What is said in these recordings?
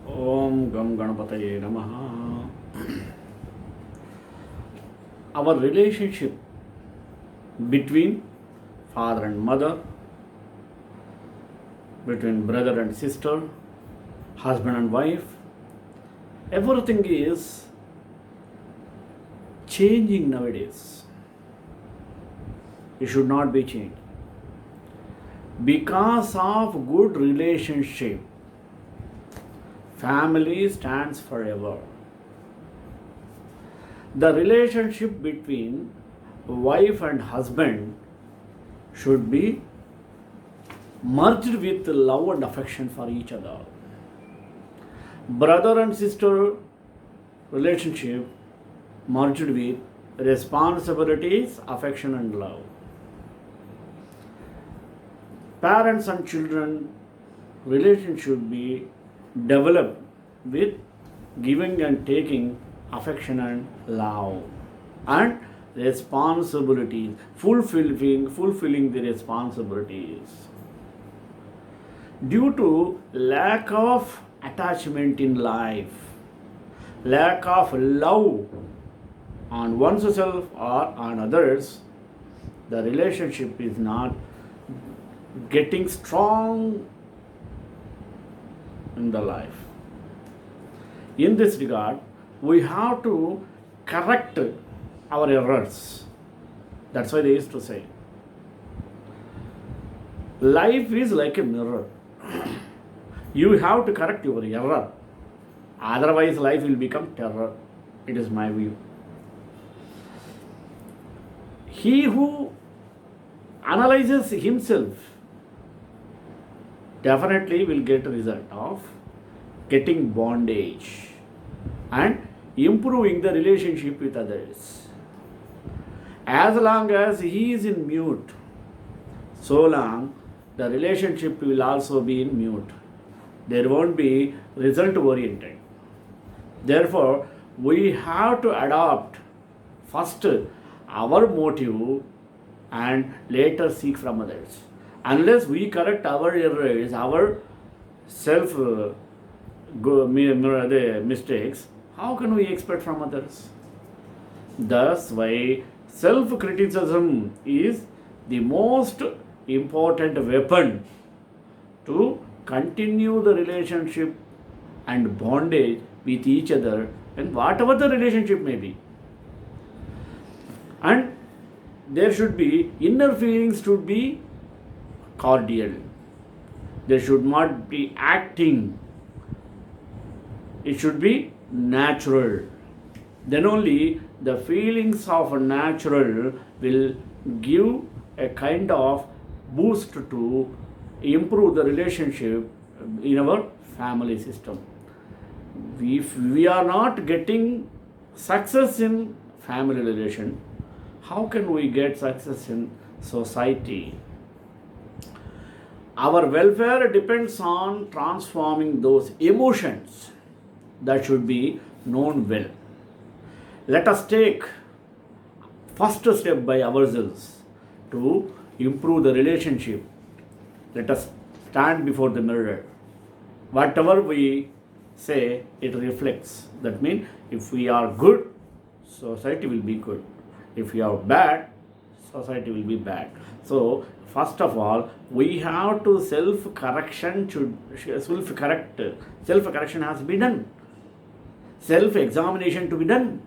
Om Gam Ganapataye Namaha. Our relationship between father and mother, between brother and sister, husband and wife, everything is changing nowadays. It should not be changed. Because of good relationship, family stands forever. The relationship between wife and husband should be merged with love and affection for each other. Brother and sister relationship merged with responsibilities, affection and love. Parents and children relationship should be developed with giving and taking, affection and love, and responsibilities, fulfilling the responsibilities. Due to lack of attachment in life, lack of love on oneself or on others, the relationship is not getting strong in the life. In this regard, we have to correct our errors. That's why they used to say, life is like a mirror. You have to correct your error. Otherwise, life will become terror. It is my view. He who analyzes himself definitely will get a result of getting bondage and improving the relationship with others. As long as he is in mute, so long the relationship will also be in mute. There won't be result oriented. Therefore, we have to adopt first our motive and later seek from others. Unless we correct our errors, our self mistakes, how can we expect from others? Thus, why self-criticism is the most important weapon to continue the relationship and bondage with each other, and whatever the relationship may be. And there should be inner feelings should be cordial. There should not be acting. It should be natural. Then only the feelings of a natural will give a kind of boost to improve the relationship in our family system. If we are not getting success in family relation, how can we get success in society? Our welfare depends on transforming those emotions that should be known well. Let us take first step by ourselves to improve the relationship. Let us stand before the mirror. Whatever we say, it reflects. That means if we are good, society will be good. If we are bad, society will be bad. So, first of all, we have to self-correction has to be done. Self-examination to be done.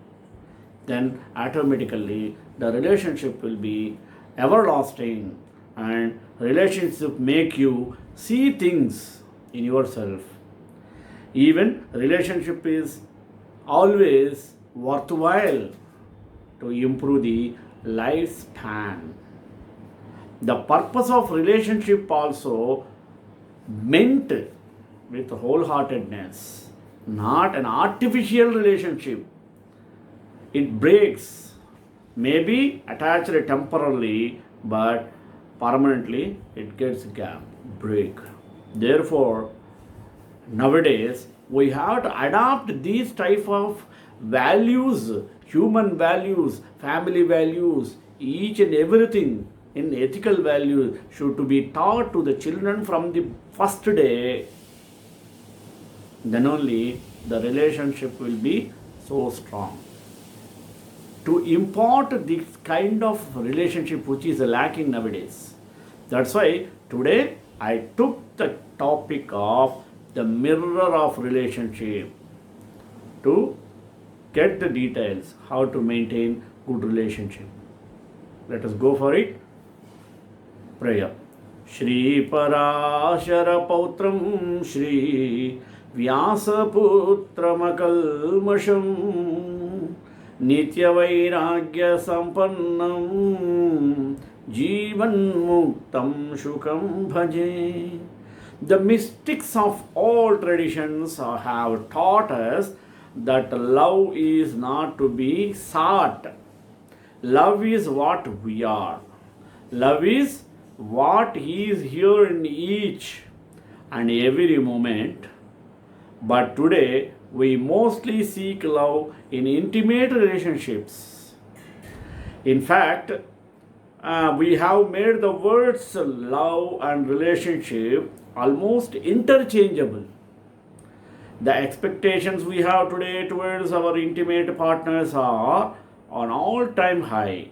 Then automatically the relationship will be everlasting, and relationship make you see things in yourself. Even relationship is always worthwhile to improve the lifespan. The purpose of relationship also meant with wholeheartedness, not an artificial relationship. It breaks, maybe attached temporarily, but permanently it gets gap, break. Therefore, nowadays we have to adopt these type of values, human values, family values, each and everything in ethical values should to be taught to the children from the first day. then only the relationship will be so strong. To impart this kind of relationship which is lacking nowadays. That's why today I took the topic of the mirror of relationship to get the details how to maintain good relationship. Let us go for it. Prayer. Shri Parashara Pautram Shri Vyasaputram Akalmasham Nitya Sampannam Jivan Muktam Shukam Bhaje. The mystics of all traditions have taught us that love is not to be sought. Love is what we are. Love is what is here in each and every moment. But today, we mostly seek love in intimate relationships. In fact, we have made the words love and relationship almost interchangeable. The expectations we have today towards our intimate partners are on all-time high.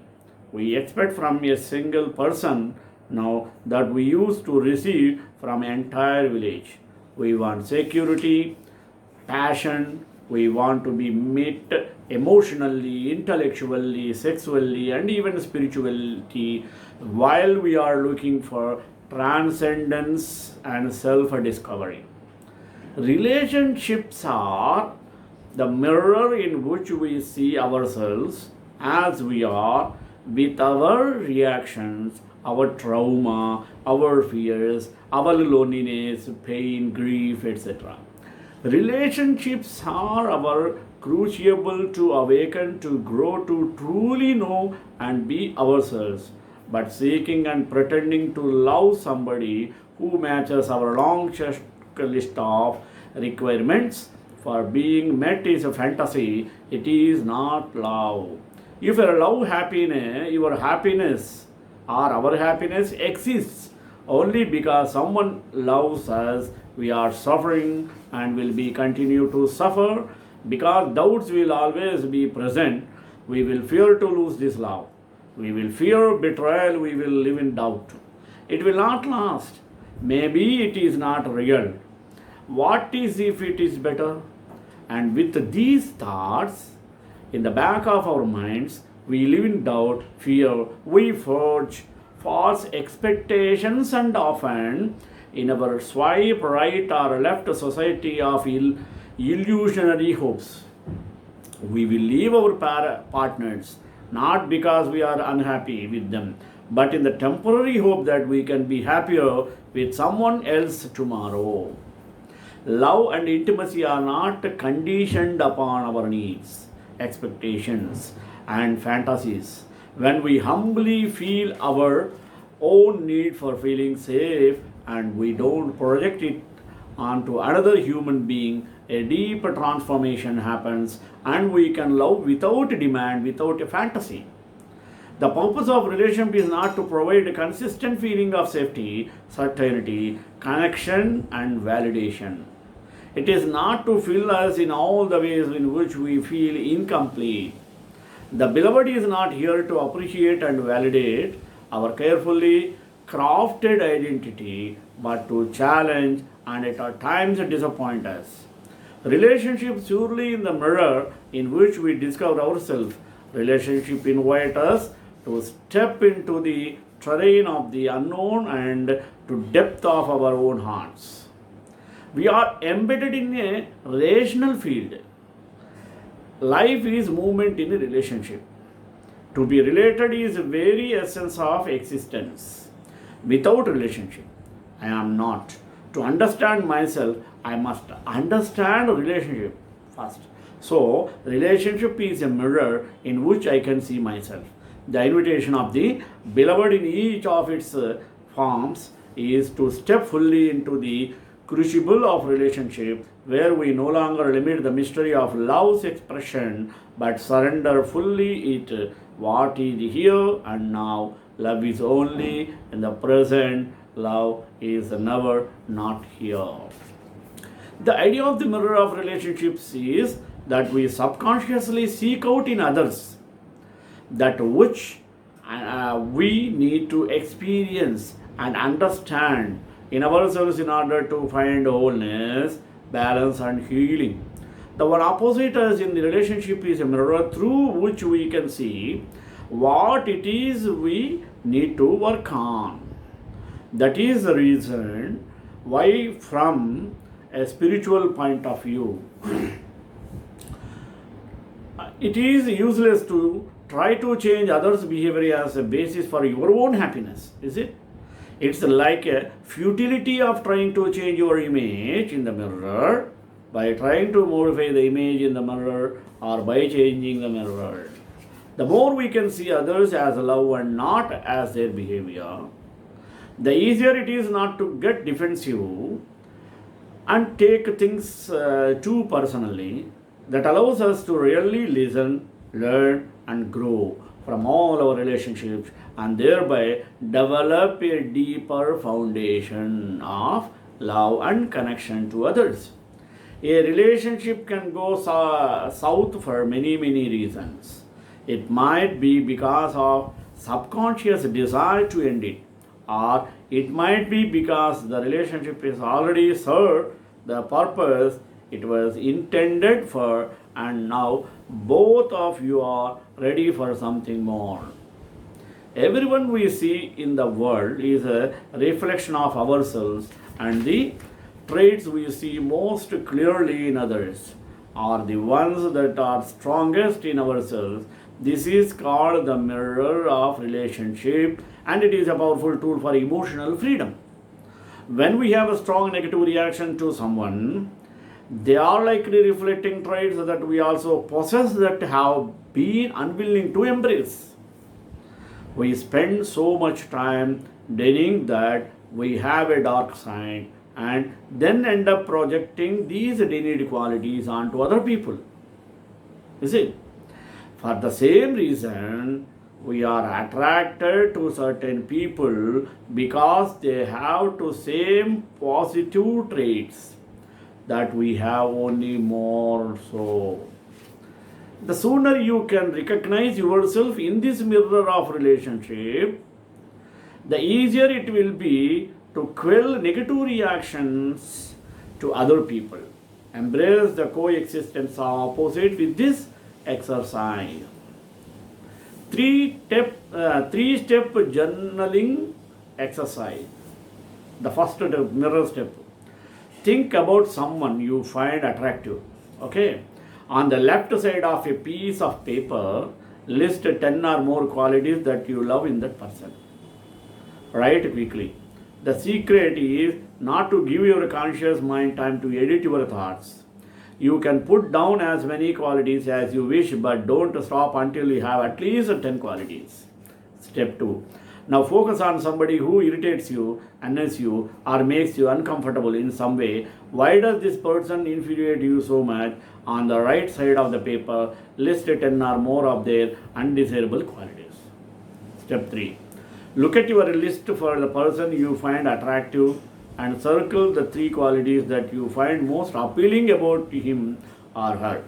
We expect from a single person now that we used to receive from an entire village. We want security, passion, we want to be met emotionally, intellectually, sexually, and even spirituality, while we are looking for transcendence and self-discovery. Relationships are the mirror in which we see ourselves as we are, with our reactions, our trauma, our fears, our loneliness, pain, grief, etc. Relationships are our crucible to awaken, to grow, to truly know and be ourselves. But seeking and pretending to love somebody who matches our long list of requirements for being met is a fantasy. It is not love. If your love happiness, your happiness or our happiness exists only because someone loves us, we are suffering and will be continue to suffer because doubts will always be present. We will fear to lose this love. We will fear betrayal. We will live in doubt. It will not last. Maybe it is not real. What is if it is better? And with these thoughts in the back of our minds, we live in doubt, fear. We forge false expectations and often in our swipe right or left society of illusionary hopes. We will leave our partners not because we are unhappy with them, but in the temporary hope that we can be happier with someone else tomorrow. Love and intimacy are not conditioned upon our needs, expectations, and fantasies. When we humbly feel our own need for feeling safe and we don't project it onto another human being, a deep transformation happens and we can love without demand, without a fantasy. The purpose of relationship is not to provide a consistent feeling of safety, certainty, connection, and validation. It is not to fill us in all the ways in which we feel incomplete. The beloved is not here to appreciate and validate our carefully crafted identity, but to challenge and at times disappoint us. Relationship surely in the mirror in which we discover ourselves. Relationship invite us to step into the terrain of the unknown and to depth of our own hearts. We are embedded in a rational field. Life is movement in a relationship. To be related is the very essence of existence. Without relationship, I am not. To understand myself, I must understand relationship first. So, relationship is a mirror in which I can see myself. The invitation of the beloved in each of its forms is to step fully into the crucible of relationship where we no longer limit the mystery of love's expression but surrender fully it what is here and now. Love is only in the present. Love is never not here. The idea of the mirror of relationships is that we subconsciously seek out in others that which we need to experience and understand in ourselves in order to find wholeness, balance, and healing. The one opposite us in the relationship is a mirror through which we can see what it is we need to work on. That is the reason why, from a spiritual point of view, it is useless to try to change others' behavior as a basis for your own happiness, is it? It's like a futility of trying to change your image in the mirror by trying to modify the image in the mirror or by changing the mirror. The more we can see others as love and not as their behavior, the easier it is not to get defensive and take things too personally. That allows us to really listen, learn, and grow from all our relationships and thereby develop a deeper foundation of love and connection to others. A relationship can go south for many reasons. It might be because of subconscious desire to end it, or it might be because the relationship is already served the purpose it was intended for, and now both of you are ready for something more. Everyone we see in the world is a reflection of ourselves, and the traits we see most clearly in others are the ones that are strongest in ourselves. This is called the mirror of relationship, and it is a powerful tool for emotional freedom. When we have a strong negative reaction to someone, they are likely reflecting traits that we also possess that have been unwilling to embrace. We spend so much time denying that we have a dark side and then end up projecting these denied qualities onto other people. You see, for the same reason, we are attracted to certain people because they have the same positive traits that we have, only more so. The sooner you can recognize yourself in this mirror of relationship, the easier it will be to quell negative reactions to other people. Embrace the coexistence of opposite with this exercise. Three-step journaling exercise. The first mirror step. Think about someone you find attractive. Okay. On the left side of a piece of paper, list 10 or more qualities that you love in that person. Write quickly. The secret is not to give your conscious mind time to edit your thoughts. You can put down as many qualities as you wish, but don't stop until you have at least 10 qualities. Step 2. Now focus on somebody who irritates you, annoys you, or makes you uncomfortable in some way. Why does this person infuriate you so much? On the right side of the paper, list 10 or more of their undesirable qualities. Step 3. Look at your list for the person you find attractive and circle the 3 qualities that you find most appealing about him or her.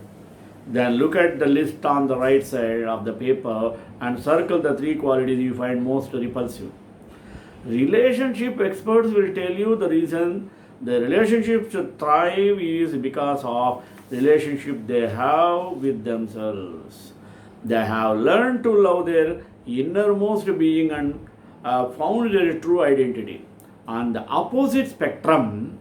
Then look at the list on the right side of the paper and circle the 3 qualities you find most repulsive. Relationship experts will tell you the reason the relationships thrive is because of relationship they have with themselves. They have learned to love their innermost being and found their true identity. On the opposite spectrum,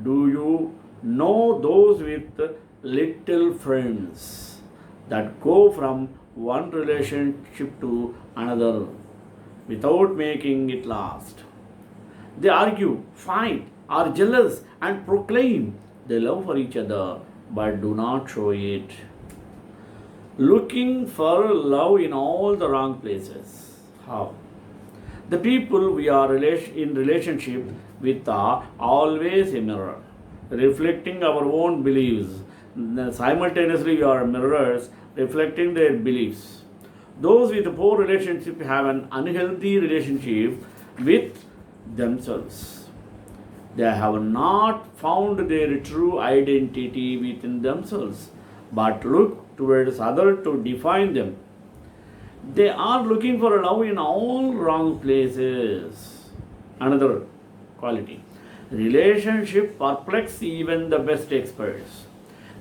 do you know those with little friends that go from one relationship to another without making it last? They argue, fight, are jealous, and proclaim their love for each other, but do not show it. Looking for love in all the wrong places. How? The people we are in relationship with are always a mirror, reflecting our own beliefs. Simultaneously, we are mirrors reflecting their beliefs. Those with a poor relationship have an unhealthy relationship with themselves. They have not found their true identity within themselves, but look towards others to define them. They are looking for love in all wrong places. Another quality. Relationship perplex even the best experts.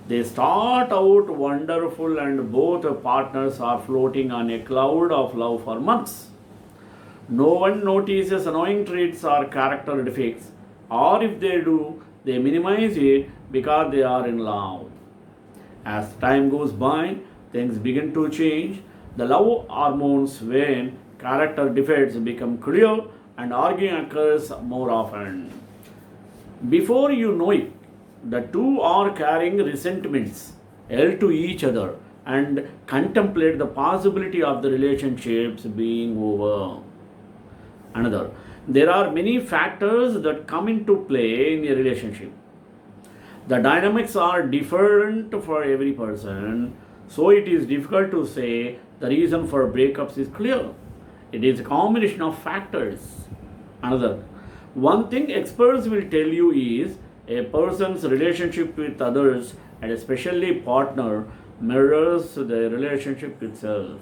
They start out wonderful and both partners are floating on a cloud of love for months. No one notices annoying traits or character defects, or if they do, they minimize it because they are in love. As time goes by, things begin to change. The love hormones wane, character defects become clear, and arguing occurs more often. Before you know it, the two are carrying resentments held to each other and contemplate the possibility of the relationships being over. Another, there are many factors that come into play in a relationship. The dynamics are different for every person, so it is difficult to say the reason for breakups is clear. It is a combination of factors. Another, one thing experts will tell you is a person's relationship with others and especially partner mirrors the relationship itself.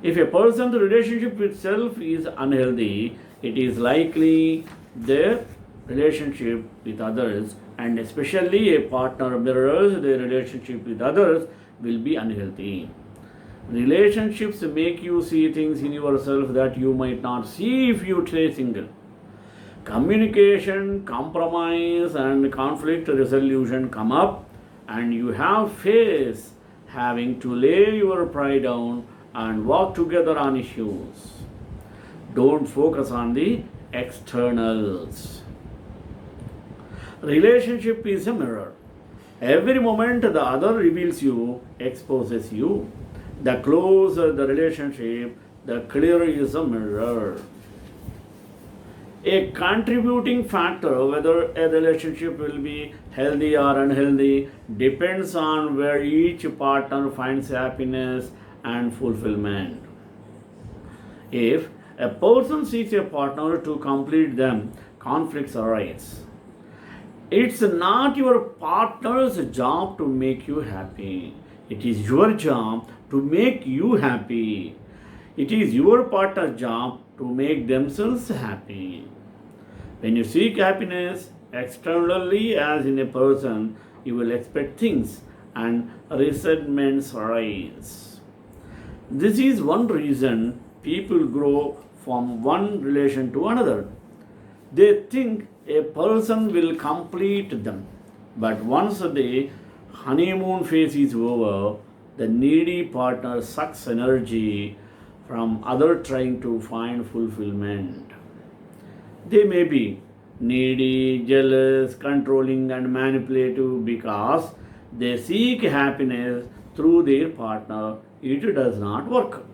If a person's relationship with self is unhealthy, it is likely their relationship with others and especially a partner mirrors their relationship with others will be unhealthy. Relationships make you see things in yourself that you might not see if you stay single. Communication, compromise, and conflict resolution come up, and you have face having to lay your pride down and work together on issues. Don't focus on the externals. Relationship is a mirror. Every moment the other reveals you, exposes you. The closer the relationship, the clearer is the mirror. A contributing factor whether a relationship will be healthy or unhealthy depends on where each partner finds happiness and fulfillment. If a person seeks a partner to complete them, conflicts arise. It's not your partner's job to make you happy. It is your job to make you happy. It is your partner's job to make themselves happy. When you seek happiness externally, as in a person, you will expect things and resentments arise. This is one reason people grow from one relation to another. They think a person will complete them, but once the honeymoon phase is over, the needy partner sucks energy from other trying to find fulfillment. They may be needy, jealous, controlling, and manipulative because they seek happiness through their partner. It does not work.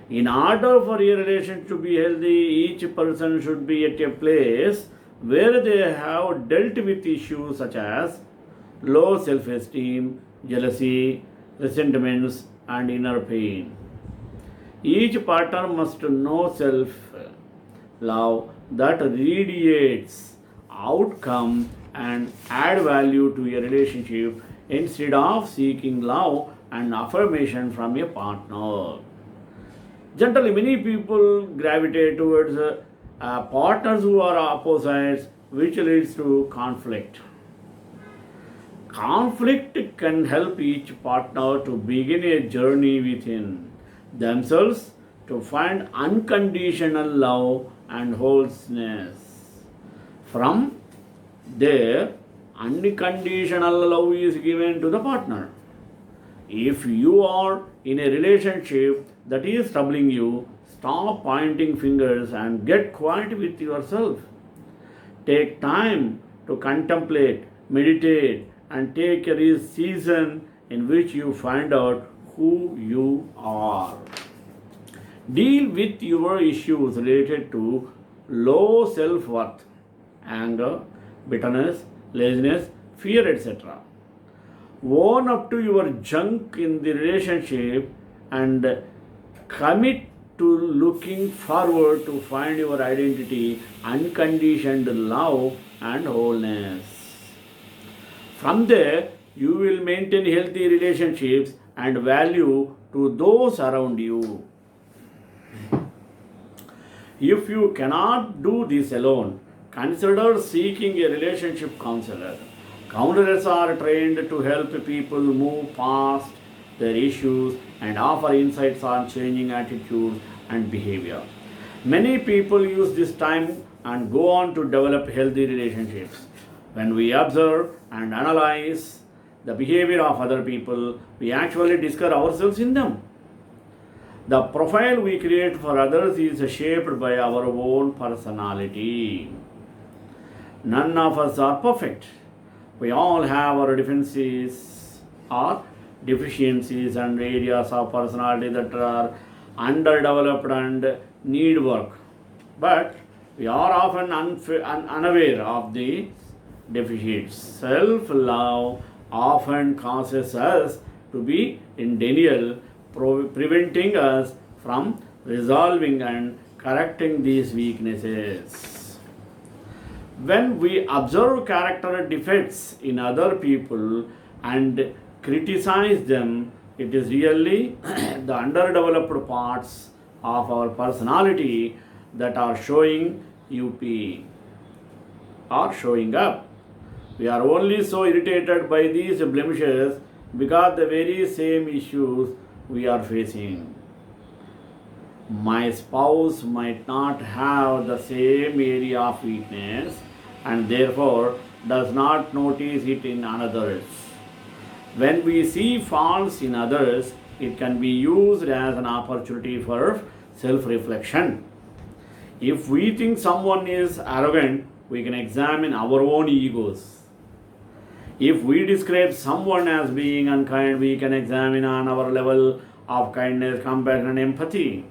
In order for a relation to be healthy, each person should be at a place where they have dealt with issues such as low self esteem, jealousy, resentments, and inner pain. Each partner must know self love that radiates outcome and add value to a relationship instead of seeking love and affirmation from a partner. Generally, many people gravitate towards partners who are opposites, which leads to conflict. Conflict can help each partner to begin a journey within themselves to find unconditional love and wholeness. From there, unconditional love is given to the partner. If you are in a relationship that is troubling you, stop pointing fingers and get quiet with yourself. Take time to contemplate, meditate, and take a season in which you find out who you are. Deal with your issues related to low self worth, anger, bitterness, laziness, fear, etc. Own up to your junk in the relationship and commit to looking forward to find your identity, unconditioned love and wholeness. From there, you will maintain healthy relationships and value to those around you. If you cannot do this alone, consider seeking a relationship counselor. Counselors are trained to help people move past their issues and offer insights on changing attitudes and behavior. Many people use this time and go on to develop healthy relationships. When we observe and analyze the behavior of other people, we actually discover ourselves in them. The profile we create for others is shaped by our own personality. None of us are perfect. We all have our defenses or deficiencies and areas of personality that are underdeveloped and need work. But we are often unaware of the deficits. Self love often causes us to be in denial, preventing us from resolving and correcting these weaknesses. When we observe character defects in other people and criticize them, it is really the underdeveloped parts of our personality that are showing showing up. We are only so irritated by these blemishes because the very same issues we are facing. My spouse might not have the same area of weakness and therefore does not notice it in others. When we see faults in others, it can be used as an opportunity for self reflection. If we think someone is arrogant, we can examine our own egos. If we describe someone as being unkind, we can examine on our level of kindness, compassion, and empathy.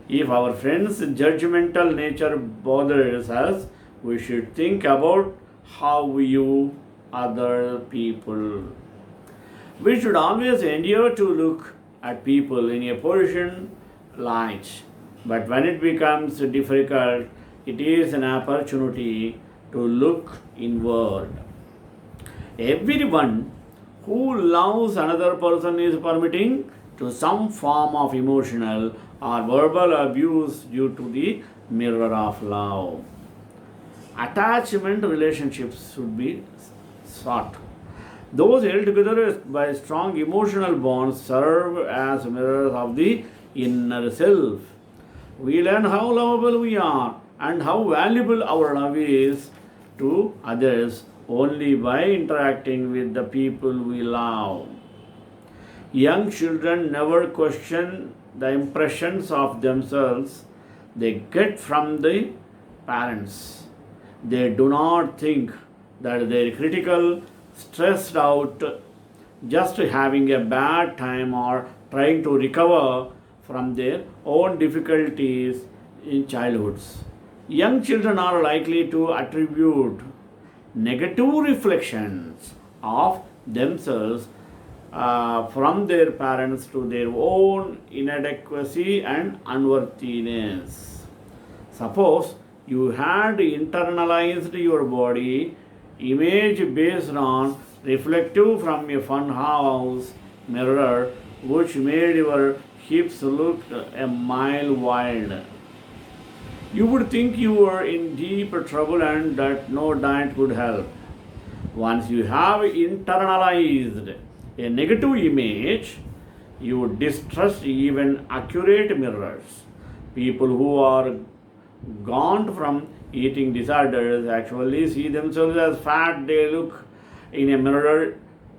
If our friend's judgmental nature bothers us, we should think about how we view other people. We should always endeavor to look at people in a position light. But when it becomes difficult, it is an opportunity to look inward. Everyone who loves another person is permitting to some form of emotional or verbal abuse due to the mirror of love. Attachment relationships should be sought. Those held together by strong emotional bonds serve as mirrors of the inner self. We learn how lovable we are and how valuable our love is to others only by interacting with the people we love. Young children never question the impressions of themselves they get from the parents. They do not think that they are critical, stressed out, just having a bad time or trying to recover from their own difficulties in childhoods. Young children are likely to attribute negative reflections of themselves from their parents to their own inadequacy and unworthiness. Suppose you had internalized your body image based on reflective from a fun house mirror which made your hips look a mile wide. You would think you were in deep trouble and that no diet could help. Once you have internalized a negative image, you would distrust even accurate mirrors. People who are gaunt from eating disorders actually see themselves as fat. They look in a mirror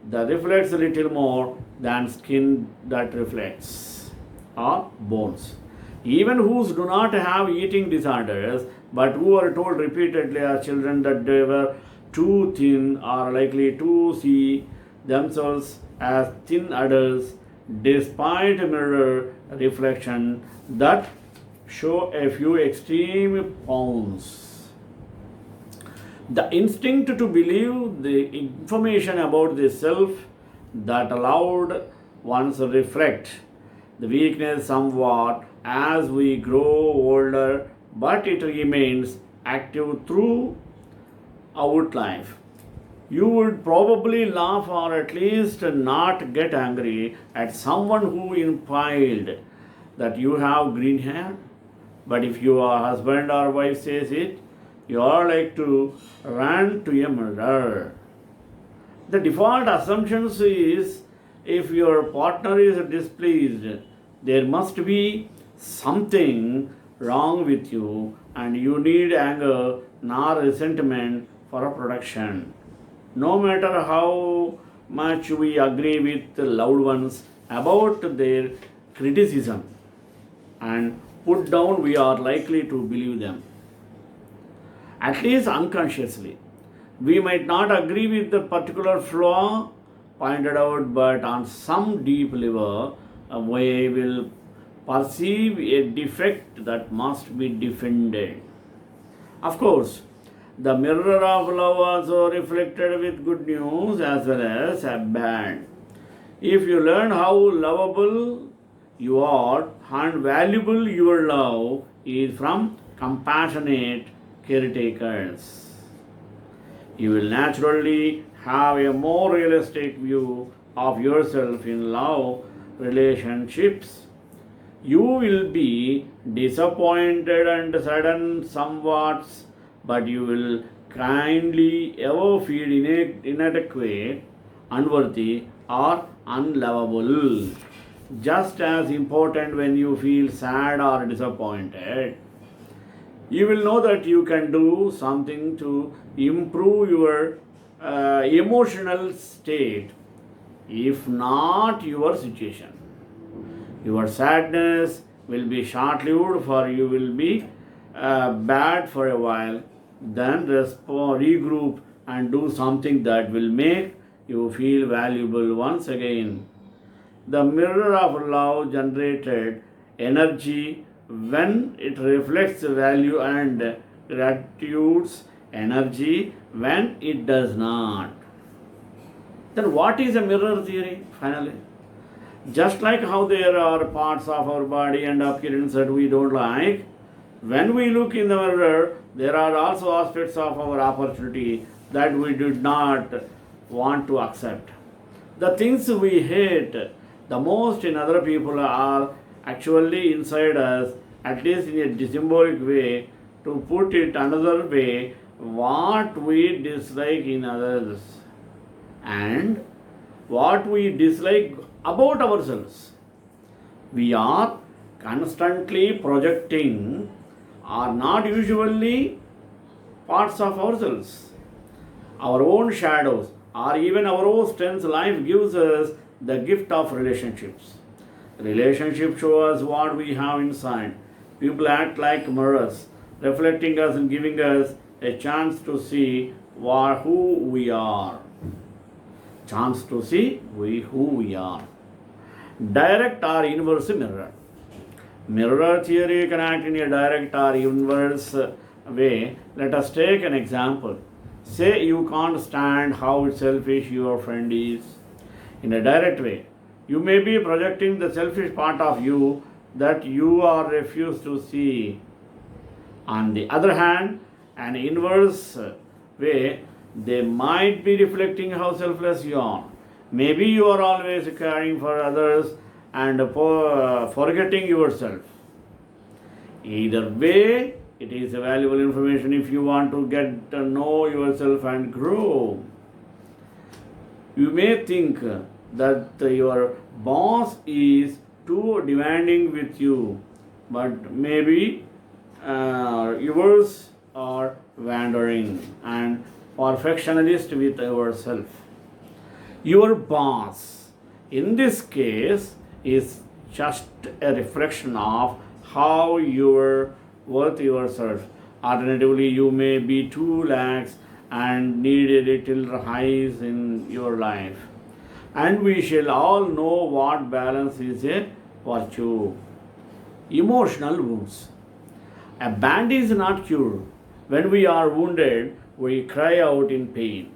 that reflects a little more than skin that reflects or bones. Even who do not have eating disorders but who are told repeatedly as children that they were too thin are likely to see themselves as thin adults despite mirror reflection that show a few extreme pounds. The instinct to believe the information about the self that allowed one's reflect the weakness somewhat as we grow older, but it remains active throughout life. You would probably laugh or at least not get angry at someone who implied that you have green hair. But if your husband or wife says it, you are like to run to a mirror. The default assumptions is if your partner is displeased, there must be something wrong with you and you need anger nor resentment for a protection. No matter how much we agree with loved ones about their criticism and put down, we are likely to believe them, at least unconsciously. We might not agree with the particular flaw pointed out, but on some deep level, we will perceive a defect that must be defended. Of course, the mirror of love also reflected with good news as well as bad. If you learn how lovable you are and valuable your love is from compassionate caretakers, you will naturally have a more realistic view of yourself in love relationships. You will be disappointed and saddened somewhat, but you will kindly ever feel inadequate, unworthy, or unlovable. Just as important when you feel sad or disappointed, you will know that you can do something to improve your emotional state, if not your situation. Your sadness will be short lived, for you will be bad for a while, then regroup and do something that will make you feel valuable once again. The mirror of love generated energy when it reflects value and gratitude's energy when it does not. Then, what is a mirror theory finally? Just like how there are parts of our body and appearance that we don't like, when we look in the mirror, there are also aspects of our opportunity that we did not want to accept. The things we hate the most in other people are actually inside us, at least in a symbolic way. To put it another way, what we dislike in others and what we dislike about ourselves. We are constantly projecting are not usually parts of ourselves. Our own shadows or even our own strengths. Life gives us the gift of relationships. Relationships show us what we have inside. People act like mirrors, reflecting us and giving us a chance to see who we are. Chance to see who we are. Direct or inverse mirror. Mirror theory can act in a direct or inverse way. Let us take an example. Say you can't stand how selfish your friend is. In a direct way, you may be projecting the selfish part of you that you are refused to see. On the other hand, an inverse way, they might be reflecting how selfless you are. Maybe you are always caring for others and forgetting yourself. Either way, it is valuable information if you want to get to know yourself and grow. You may think that your boss is too demanding with you, but maybe yours are wandering and perfectionist with yourself. Your boss, in this case, is just a reflection of how you are worth yourself. Alternatively, you may be too lax and need a little rise in your life. And we shall all know what balance is a virtue. Emotional wounds. A band is not cured. When we are wounded, we cry out in pain.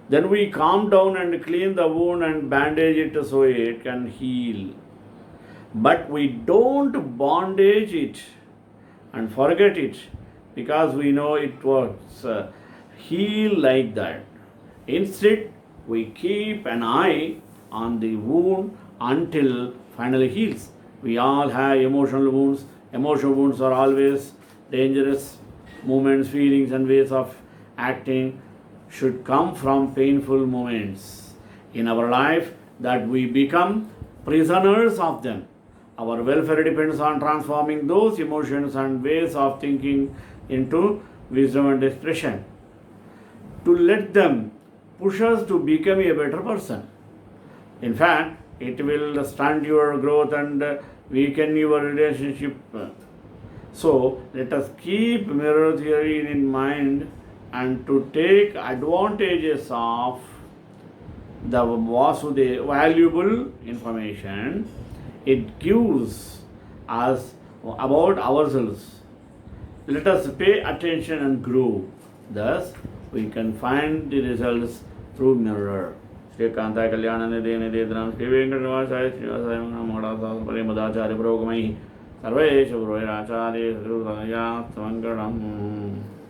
Then we calm down and clean the wound and bandage it so it can heal. but we don't bondage it and forget it because we know it was healed like that. Instead, we keep an eye on the wound until finally heals. We all have emotional wounds. Emotional wounds are always dangerous. Movements, feelings, and ways of acting should come from painful moments in our life that we become prisoners of them. Our welfare depends on transforming those emotions and ways of thinking into wisdom and expression. To let them push us to become a better person. In fact, it will stunt your growth and weaken your relationship. So, let us keep mirror theory in mind and to take advantages of the Vasudev valuable information it gives us about ourselves. Let us pay attention and grow. Thus, we can find the results through mirror. श्रीकांताय कल्याण निधे निधेन्द्रं श्री वेंकटनिवासाय श्रीवासाय नमः परिमदाचार्य पुरोगमैः सर्वेषु गुरुराचार्य गुरुदया मंगलम्.